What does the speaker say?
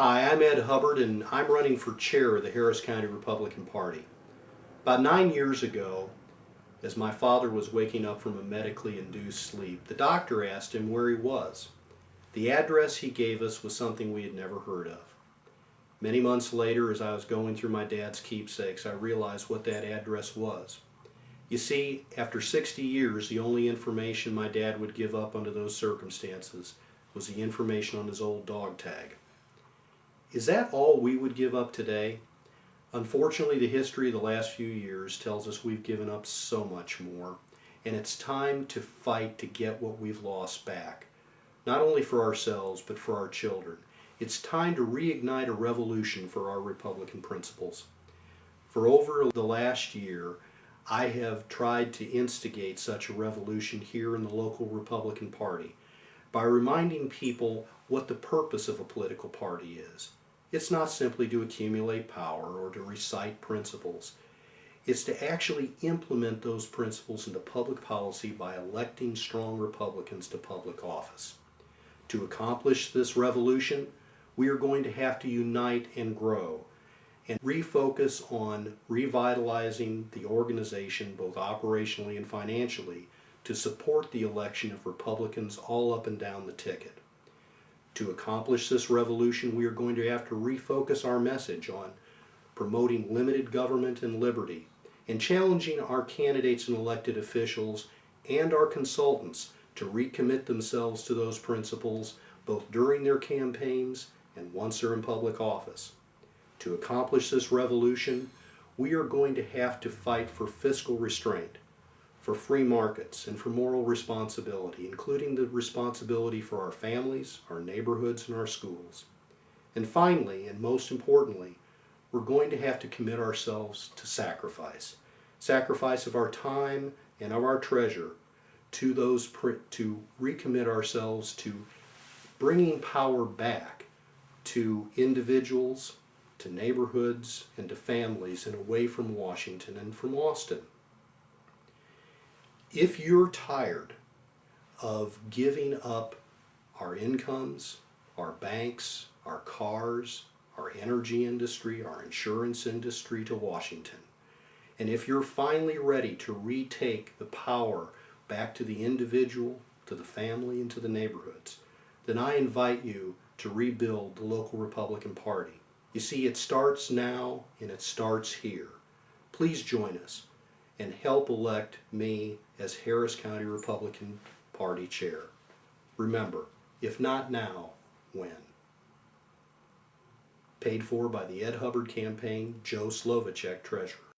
Hi, I'm Ed Hubbard, and I'm running for chair of the Harris County Republican Party. About 9 years ago, as my father was waking up from a medically induced sleep, the doctor asked him where he was. The address he gave us was something we had never heard of. Many months later, as I was going through my dad's keepsakes, I realized what that address was. You see, after 60 years, the only information my dad would give up under those circumstances was the information on his old dog tag. Is that all we would give up today? Unfortunately, the history of the last few years tells us we've given up so much more, and it's time to fight to get what we've lost back, not only for ourselves, but for our children. It's time to reignite a revolution for our Republican principles. For over the last year, I have tried to instigate such a revolution here in the local Republican Party by reminding people what the purpose of a political party is. It's not simply to accumulate power or to recite principles. It's to actually implement those principles into public policy by electing strong Republicans to public office. To accomplish this revolution, we are going to have to unite and grow and refocus on revitalizing the organization both operationally and financially to support the election of Republicans all up and down the ticket. To accomplish this revolution, we are going to have to refocus our message on promoting limited government and liberty and challenging our candidates and elected officials and our consultants to recommit themselves to those principles both during their campaigns and once they're in public office. To accomplish this revolution, we are going to have to fight for fiscal restraint, for free markets, and for moral responsibility, including the responsibility for our families, our neighborhoods, and our schools. And finally, and most importantly, we're going to have to commit ourselves to sacrifice. Sacrifice of our time and of our treasure to recommit ourselves to bringing power back to individuals, to neighborhoods, and to families, and away from Washington and from Austin. If you're tired of giving up our incomes, our banks, our cars, our energy industry, our insurance industry to Washington, and if you're finally ready to retake the power back to the individual, to the family, and to the neighborhoods, then I invite you to rebuild the local Republican Party. You see, it starts now and it starts here. Please join us and help elect me as Harris County Republican Party Chair. Remember, if not now, when? Paid for by the Ed Hubbard Campaign, Joe Slovacek, Treasurer.